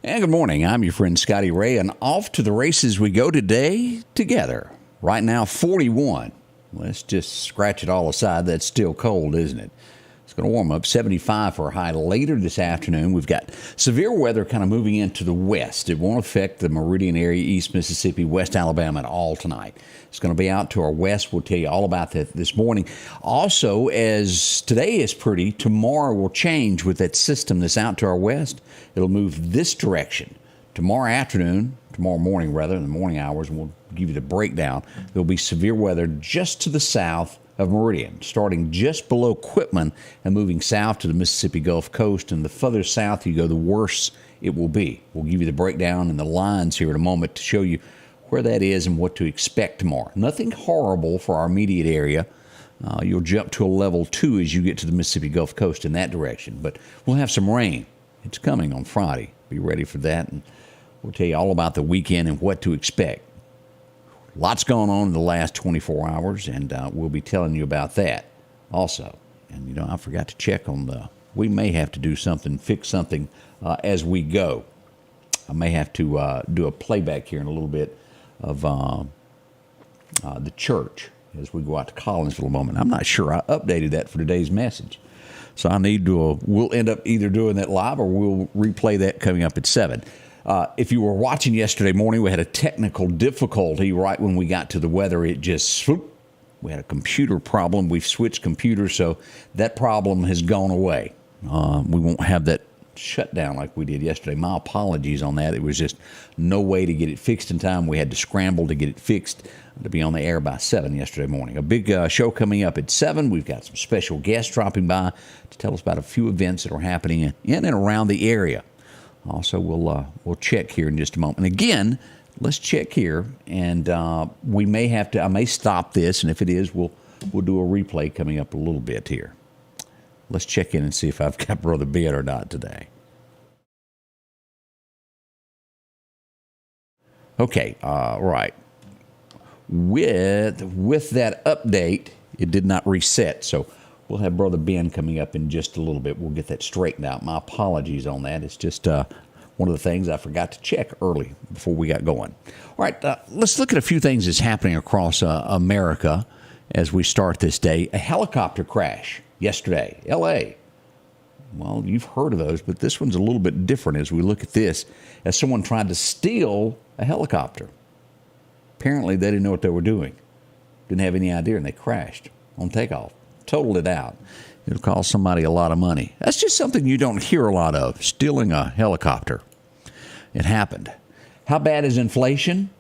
And good morning. I'm your friend Scotty Ray, and off to the races we go today together. Right now, 41. Let's just scratch it all aside. That's still cold, isn't it? It's going to warm up. 75 for a high later this afternoon. We've got severe weather kind of moving into the west. It won't affect the Meridian area, East Mississippi, West Alabama at all tonight. It's going to be out to our west. We'll tell you all about that this morning. Also, as today is pretty, tomorrow will change with that system that's out to our west. It'll move this direction. Tomorrow morning, in the morning hours, and we'll give you the breakdown. There'll be severe weather just to the south of Meridian, starting just below Quitman and moving south to the Mississippi Gulf Coast. And the further south you go, the worse it will be. We'll give you the breakdown and the lines here in a moment to show you where that is and what to expect tomorrow. Nothing horrible for our immediate area. You'll jump to a level 2 as you get to the Mississippi Gulf Coast in that direction. But we'll have some rain. It's coming on Friday. Be ready for that. And we'll tell you all about the weekend and what to expect. Lots going on in the last 24 hours, and we'll be telling you about that also. And, I forgot to check on we may have to do something, fix something as we go. I may have to do a playback here in a little bit of the church as we go out to Collinsville a moment. I'm not sure I updated that for today's message. So I need to, we'll end up either doing that live or we'll replay that coming up at 7. If you were watching yesterday morning, we had a technical difficulty right when we got to the weather. It just swooped. We had a computer problem. We've switched computers, so that problem has gone away. We won't have that shut down like we did yesterday. My apologies on that. It was just no way to get it fixed in time. We had to scramble to get it fixed to be on the air by 7 yesterday morning. A big show coming up at 7. We've got some special guests dropping by to tell us about a few events that are happening in and around the area. Also, we'll check here in just a moment. And again, let's check here, and we may have to. I may stop this, and if it is, we'll do a replay coming up a little bit here. Let's check in and see if I've got Brother Ben or not today. Okay, right. With that update, it did not reset, so we'll have Brother Ben coming up in just a little bit. We'll get that straightened out. My apologies on that. It's just one of the things I forgot to check early before we got going. All right, let's look at a few things that's happening across America as we start this day. A helicopter crash yesterday, L.A. Well, you've heard of those, but this one's a little bit different as we look at this, as someone tried to steal a helicopter. Apparently, they didn't know what they were doing. Didn't have any idea, and they crashed on takeoff. Totaled it out. It'll cost somebody a lot of money. That's just something you don't hear a lot of, stealing a helicopter. It happened. How bad is inflation?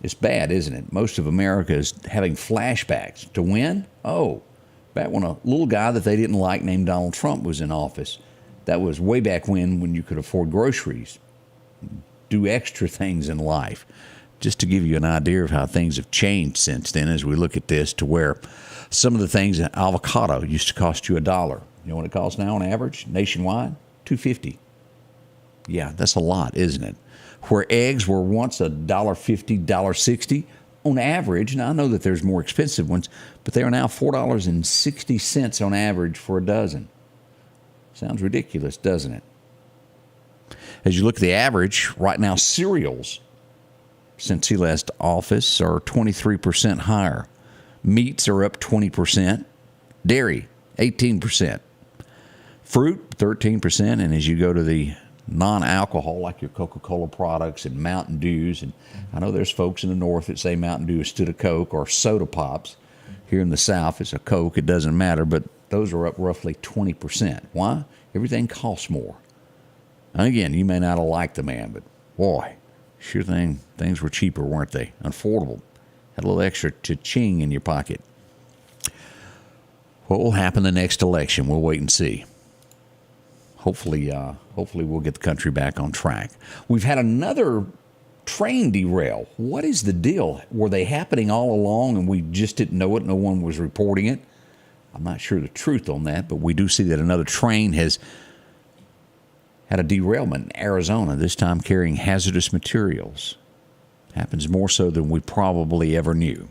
It's bad, isn't it? Most of America is having flashbacks. To when? Oh, back when a little guy that they didn't like named Donald Trump was in office. That was way back when you could afford groceries, do extra things in life. Just to give you an idea of how things have changed since then as we look at this, to where some of the things, avocado used to cost you $1. You know what it costs now on average nationwide? $2.50. Yeah, that's a lot, isn't it? Where eggs were once $1.50, $1.60 on average. Now, I know that there's more expensive ones, but they are now $4.60 on average for a dozen. Sounds ridiculous, doesn't it? As you look at the average, right now, cereals, since he left office, are 23% higher. Meats are up 20%. Dairy, 18%. Fruit, 13%. And as you go to the non-alcohol, like your Coca-Cola products and Mountain Dews, and I know there's folks in the north that say Mountain Dew instead of Coke, or soda pops. Here in the south, it's a Coke. It doesn't matter, but those are up roughly 20%. Why? Everything costs more. And again, you may not have liked the man, but boy, sure things were cheaper, weren't they? Affordable. Had a little extra cha-ching in your pocket. What will happen the next election? We'll wait and see. Hopefully we'll get the country back on track. We've had another train derail. What is the deal? Were they happening all along and we just didn't know it? No one was reporting it? I'm not sure the truth on that, but we do see that another train has had a derailment in Arizona, this time carrying hazardous materials. Happens more so than we probably ever knew.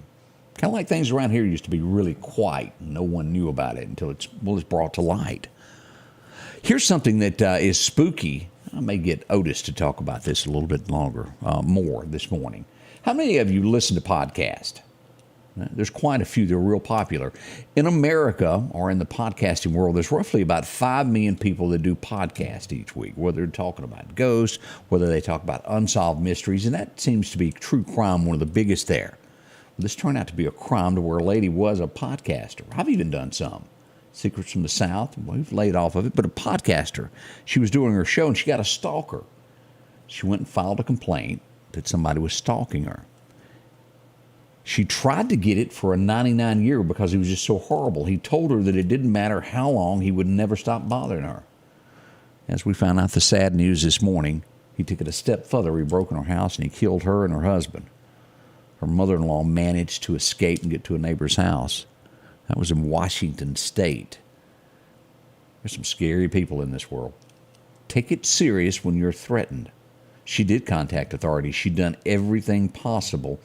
Kind of like things around here used to be really quiet. No one knew about it until it's brought to light. Here's something that is spooky I may get Otis to talk about this a little bit more this morning. How many of you listen to podcasts? There's quite a few that are real popular. In America, or in the podcasting world, there's roughly about 5 million people that do podcasts each week, whether they're talking about ghosts, whether they talk about unsolved mysteries, and that seems to be true crime, one of the biggest there. Well, this turned out to be a crime to where a lady was a podcaster. I've even done some. Secrets from the South, we've laid off of it, but a podcaster. She was doing her show and she got a stalker. She went and filed a complaint that somebody was stalking her. She tried to get it for a 99-year because he was just so horrible. He told her that it didn't matter how long, he would never stop bothering her. As we found out the sad news this morning, he took it a step further. He broke in her house and he killed her and her husband. Her mother-in-law managed to escape and get to a neighbor's house. That was in Washington State. There's some scary people in this world. Take it serious when you're threatened. She did contact authorities. She'd done everything possible to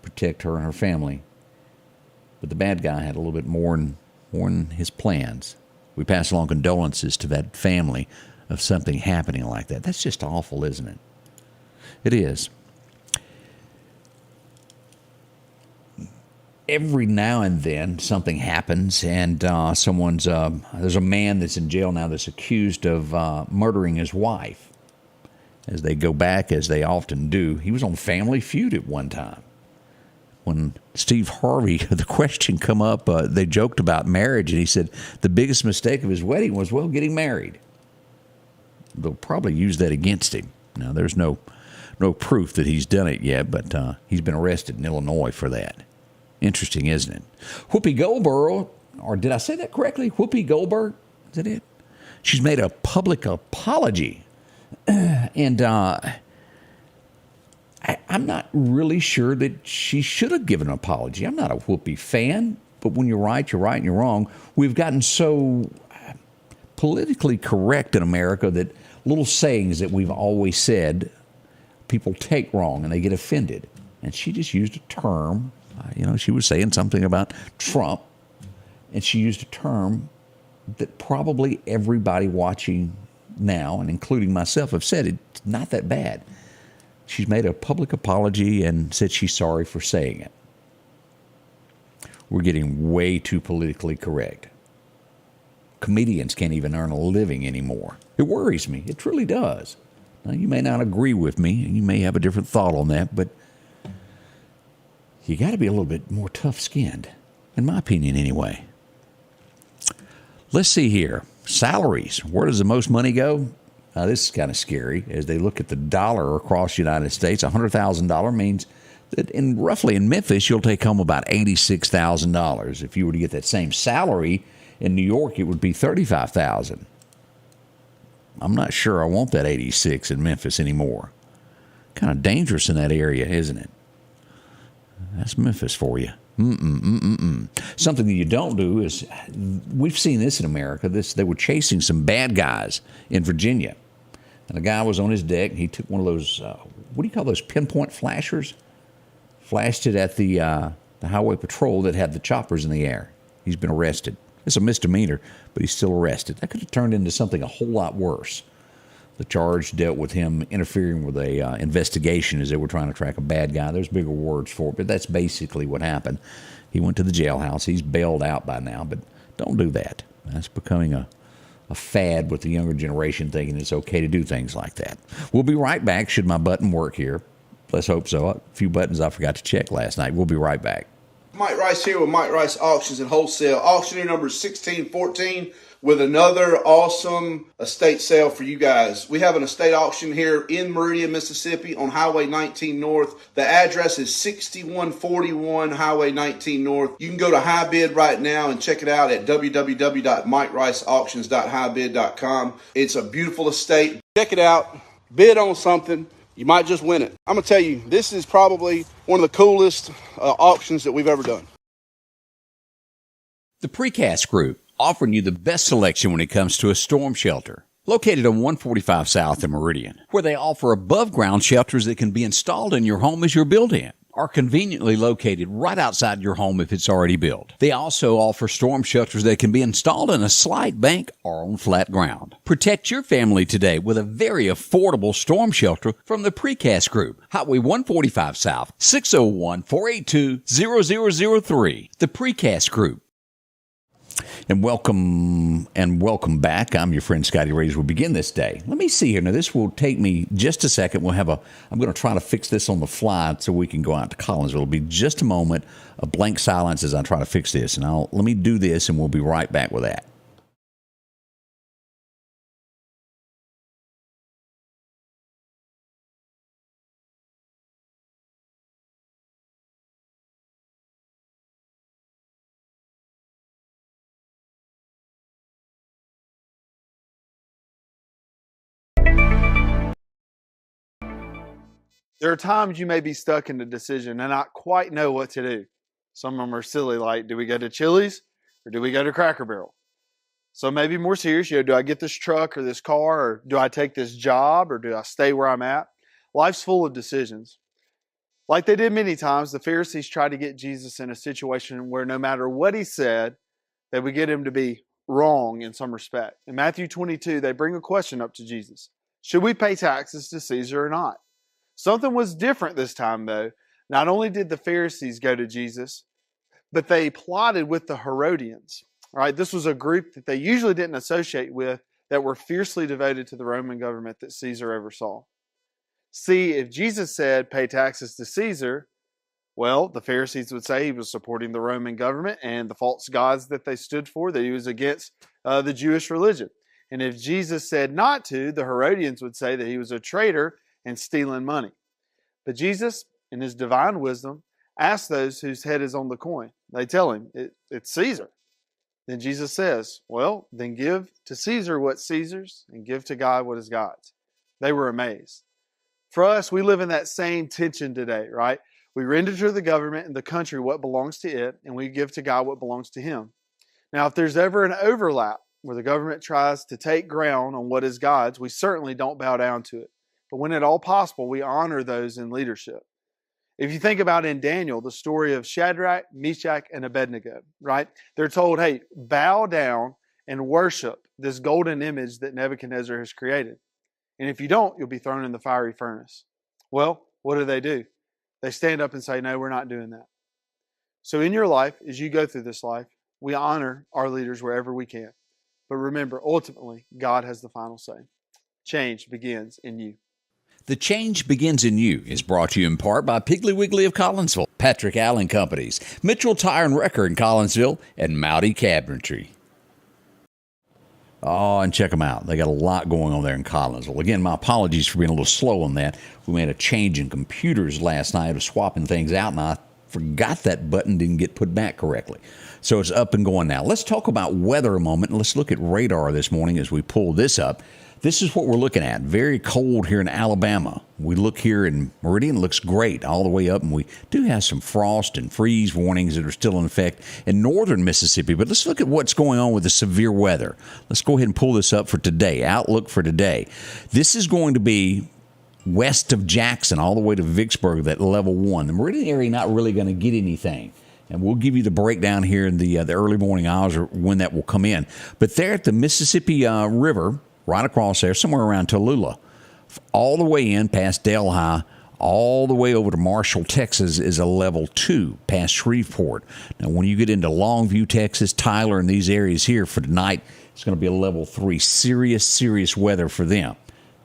protect her and her family. But the bad guy had a little bit more in his plans. We pass along condolences to that family of something happening like that. That's just awful, isn't it? It is. Every now and then something happens, and there's a man that's in jail now that's accused of murdering his wife. As they go back, as they often do, he was on Family Feud at one time. When Steve Harvey, the question come up, they joked about marriage, and he said the biggest mistake of his wedding was, getting married. They'll probably use that against him. Now, there's no proof that he's done it yet, but he's been arrested in Illinois for that. Interesting, isn't it? Whoopi Goldberg, or did I say that correctly? Whoopi Goldberg, is that it? She's made a public apology. And I'm not really sure that she should have given an apology. I'm not a Whoopi fan, but when you're right and you're wrong. We've gotten so politically correct in America that little sayings that we've always said, people take wrong and they get offended. And she just used a term. She was saying something about Trump, and she used a term that probably everybody watching now, and including myself, have said it's not that bad. She's made a public apology and said she's sorry for saying it. We're getting way too politically correct. Comedians can't even earn a living anymore. It worries me. It truly does. Now, you may not agree with me, and you may have a different thought on that, but you got to be a little bit more tough-skinned, in my opinion anyway. Let's see here. Salaries. Where does the most money go? Now, this is kind of scary. As they look at the dollar across the United States, $100,000 means that roughly in Memphis, you'll take home about $86,000. If you were to get that same salary in New York, it would be $35,000. I'm not sure I want that 86 in Memphis anymore. Kind of dangerous in that area, isn't it? That's Memphis for you. Something that you don't do is, we've seen this in America. They were chasing some bad guys in Virginia. And a guy was on his deck, and he took one of those, what do you call those, pinpoint flashers? Flashed it at the highway patrol that had the choppers in the air. He's been arrested. It's a misdemeanor, but he's still arrested. That could have turned into something a whole lot worse. The charge dealt with him interfering with a investigation as they were trying to track a bad guy. There's bigger words for it, but that's basically what happened. He went to the jailhouse. He's bailed out by now, but don't do that. That's becoming a fad with the younger generation thinking it's okay to do things like that. We'll be right back. Should my button work here? Let's hope so. A few buttons I forgot to check last night. We'll be right back. Mike Rice here with Mike Rice Auctions and Wholesale. Auctioneer number 1614 with another awesome estate sale for you guys. We have an estate auction here in Meridian, Mississippi on Highway 19 North. The address is 6141 Highway 19 North. You can go to High Bid right now and check it out at www.mikericeauctions.highbid.com. It's a beautiful estate. Check it out. Bid on something. You might just win it. I'm going to tell you, this is probably one of the coolest auctions that we've ever done. The Precast Group, offering you the best selection when it comes to a storm shelter. Located on 145 South in Meridian, where they offer above-ground shelters that can be installed in your home as you're built in. are conveniently located right outside your home if it's already built. They also offer storm shelters that can be installed in a slight bank or on flat ground. Protect your family today with a very affordable storm shelter from the Precast Group. Highway 145 South, 601-482-0003. The Precast Group. And welcome back. I'm your friend Scotty Ray. We'll begin this day. Let me see here. Now, this will take me just a second. I'm going to try to fix this on the fly so we can go out to Collinsville. It'll be just a moment of blank silence as I try to fix this. And let me do this, and we'll be right back with that. There are times you may be stuck in a decision and not quite know what to do. Some of them are silly, like, do we go to Chili's or do we go to Cracker Barrel? So maybe more serious, do I get this truck or this car, or do I take this job, or do I stay where I'm at? Life's full of decisions. Like they did many times, the Pharisees tried to get Jesus in a situation where no matter what he said, they would get him to be wrong in some respect. In Matthew 22, they bring a question up to Jesus. Should we pay taxes to Caesar or not? Something was different this time, though. Not only did the Pharisees go to Jesus, but they plotted with the Herodians. Right? This was a group that they usually didn't associate with, that were fiercely devoted to the Roman government that Caesar oversaw. See, if Jesus said, pay taxes to Caesar, well, the Pharisees would say he was supporting the Roman government and the false gods that they stood for, that he was against the Jewish religion. And if Jesus said not to, the Herodians would say that he was a traitor and stealing money. But Jesus, in his divine wisdom, asks those whose head is on the coin. They tell him, it's Caesar. Then Jesus says, well, then give to Caesar what's Caesar's and give to God what is God's. They were amazed. For us, we live in that same tension today, right? We render to the government and the country what belongs to it, and we give to God what belongs to him. Now, if there's ever an overlap where the government tries to take ground on what is God's, we certainly don't bow down to it. But when at all possible, we honor those in leadership. If you think about in Daniel, the story of Shadrach, Meshach, and Abednego, right? They're told, hey, bow down and worship this golden image that Nebuchadnezzar has created. And if you don't, you'll be thrown in the fiery furnace. Well, what do? They stand up and say, no, we're not doing that. So in your life, as you go through this life, we honor our leaders wherever we can. But remember, ultimately, God has the final say. Change begins in you. The Change Begins in You is brought to you in part by Piggly Wiggly of Collinsville, Patrick Allen Companies, Mitchell Tire and Wrecker in Collinsville, and Mowdy Cabinetry. Oh, and check them out. They got a lot going on there in Collinsville. Again, my apologies for being a little slow on that. We made a change in computers last night of swapping things out, and I forgot that button didn't get put back correctly. So it's up and going now. Let's talk about weather a moment. Let's look at radar this morning as we pull this up. This is what we're looking at. Very cold here in Alabama. We look here in Meridian, looks great all the way up, and we do have some frost and freeze warnings that are still in effect in northern Mississippi. But let's look at what's going on with the severe weather. Let's go ahead and pull this up for today. Outlook for today. This is going to be west of Jackson all the way to Vicksburg, that level 1. The Meridian area not really going to get anything. And we'll give you the breakdown here in the early morning hours or when that will come in. But there at the Mississippi River, right across there, somewhere around Tallulah, all the way in past Delhi, all the way over to Marshall, Texas, is a level 2 past Shreveport. Now, when you get into Longview, Texas, Tyler, and these areas here for tonight, it's going to be a level 3. Serious weather for them.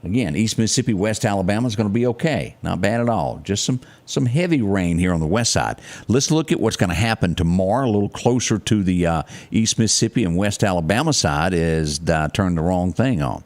Again, East Mississippi, West Alabama is going to be okay. Not bad at all. Just some heavy rain here on the west side. Let's look at what's going to happen tomorrow, a little closer to the East Mississippi and West Alabama side as I turned the wrong thing on.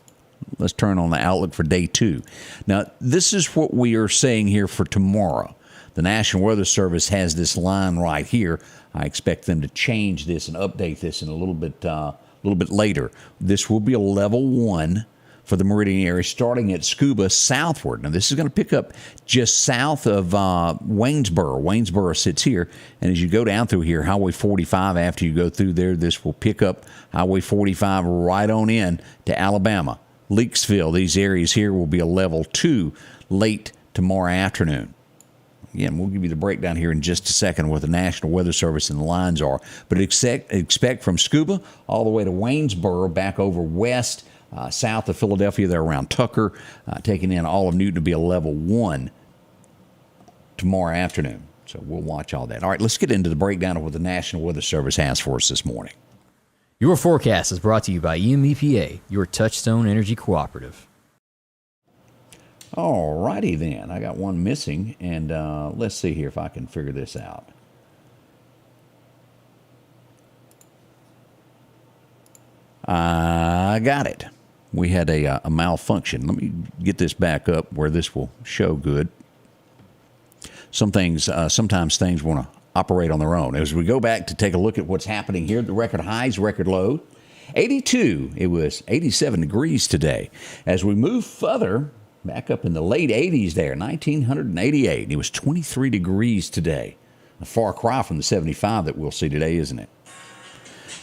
Let's turn on the outlook for day 2. Now, this is what we are saying here for tomorrow. The National Weather Service has this line right here. I expect them to change this and update this in a little bit later. This will be a level 1 for the Meridian area, starting at Scuba southward. Now, this is going to pick up just south of Waynesboro. Waynesboro sits here, and as you go down through here, Highway 45, after you go through there, this will pick up Highway 45 right on in to Alabama. Leakesville, these areas here will be a level 2 late tomorrow afternoon. Again, we'll give you the breakdown here in just a second what the National Weather Service and the lines are. But expect from Scuba all the way to Waynesboro, back over west, south of Philadelphia, there around Tucker, taking in all of Newton to be a level 1 tomorrow afternoon. So we'll watch all that. All right, let's get into the breakdown of what the National Weather Service has for us this morning. Your forecast is brought to you by EMEPA, your Touchstone Energy Cooperative. All righty then. I got one missing, and let's see here if I can figure this out. I got it. We had a malfunction. Let me get this back up where this will show good. Sometimes things want to operate on their own. As we go back to take a look at what's happening here, the record highs, record low, 82. It was 87 degrees today. As we move further, back up in the late 80s there, 1988. It was 23 degrees today. A far cry from the 75 that we'll see today, isn't it?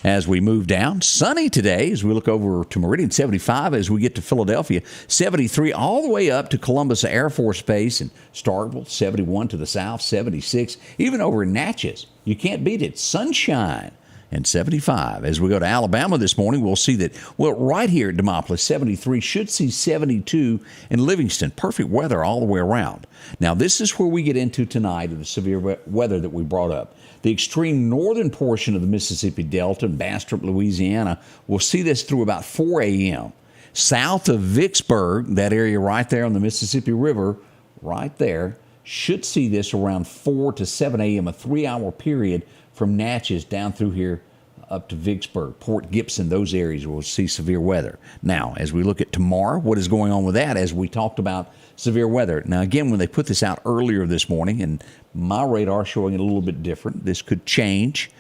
As we move down, sunny today as we look over to Meridian, 75 as we get to Philadelphia, 73 all the way up to Columbus Air Force Base and Starkville, 71 to the south, 76, even over in Natchez. You can't beat it. Sunshine. And 75. As we go to Alabama this morning, we'll see that, well, right here at Demopolis, 73, should see 72 in Livingston. Perfect weather all the way around. Now, this is where we get into tonight of the severe weather that we brought up. The extreme northern portion of the Mississippi Delta and Bastrop, Louisiana, will see this through about 4 a.m. South of Vicksburg, that area right there on the Mississippi River, right there, should see this around 4 to 7 a.m., a 3-hour period from Natchez down through here up to Vicksburg, Port Gibson, those areas will see severe weather. Now, as we look at tomorrow, what is going on with that as we talked about severe weather? Now, again, when they put this out earlier this morning, and my radar showing it a little bit different, this could change.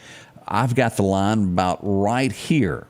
I've got the line about right here.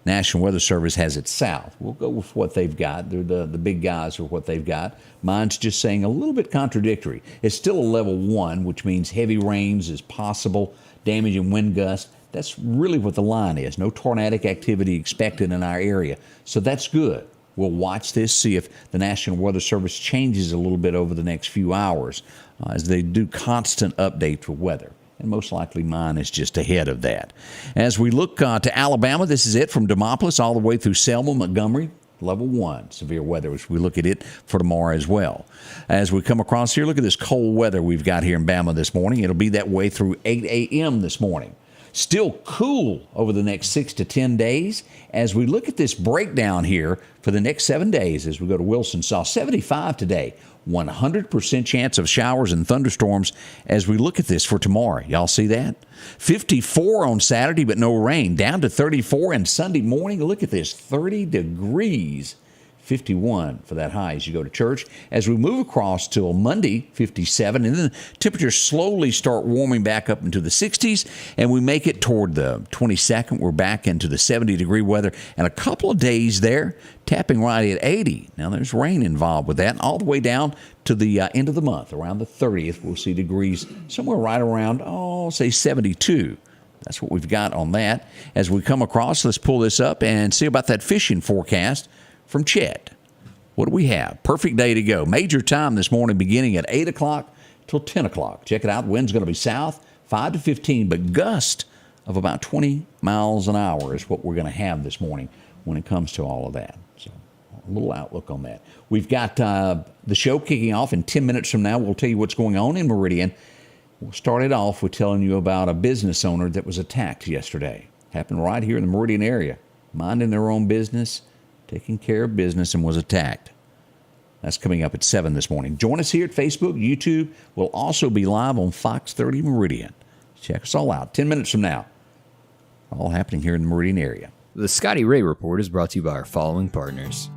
National Weather Service has it south. We'll go with what they've got. They're the big guys are what they've got. Mine's just saying a little bit contradictory. It's still a level 1, which means heavy rains is possible, damage and wind gusts. That's really what the line is. No tornadic activity expected in our area. So that's good. We'll watch this, see if the National Weather Service changes a little bit over the next few hours as they do constant updates for weather. And most likely mine is just ahead of that. As we look to Alabama, this is it from Demopolis all the way through Selma, Montgomery, level 1 severe weather as we look at it for tomorrow as well. As we come across here, look at this cold weather we've got here in Bama this morning. It'll be that way through 8 a.m. this morning. Still cool over the next 6 to 10 days. As we look at this breakdown here for the next 7 days, as we go to Wilson, saw 75 today. 100% chance of showers and thunderstorms as we look at this for tomorrow. Y'all see that? 54 on Saturday, but no rain. Down to 34 and Sunday morning. Look at this, 30 degrees. 51 for that high as you go to church. As we move across till Monday, 57, and then temperatures slowly start warming back up into the 60s, and we make it toward the 22nd. We're back into the 70-degree weather, and a couple of days there, tapping right at 80. Now, there's rain involved with that, all the way down to the end of the month. Around the 30th, we'll see degrees somewhere right around, say 72. That's what we've got on that. As we come across, let's pull this up and see about that fishing forecast from Chet. What do we have? Perfect day to go. Major time this morning beginning at 8 o'clock till 10 o'clock. Check it out. Wind's going to be south, 5 to 15, but gust of about 20 miles an hour is what we're going to have this morning when it comes to all of that. So a little outlook on that. We've got the show kicking off in 10 minutes from now. We'll tell you what's going on in Meridian. We'll start it off with telling you about a business owner that was attacked yesterday. Happened right here in the Meridian area. Minding their own business, taking care of business, and was attacked. That's coming up at 7 this morning. Join us here at Facebook, YouTube. We'll also be live on Fox 30 Meridian. Check us all out. 10 minutes from now. All happening here in the Meridian area. The Scotty Ray Report is brought to you by our following partners.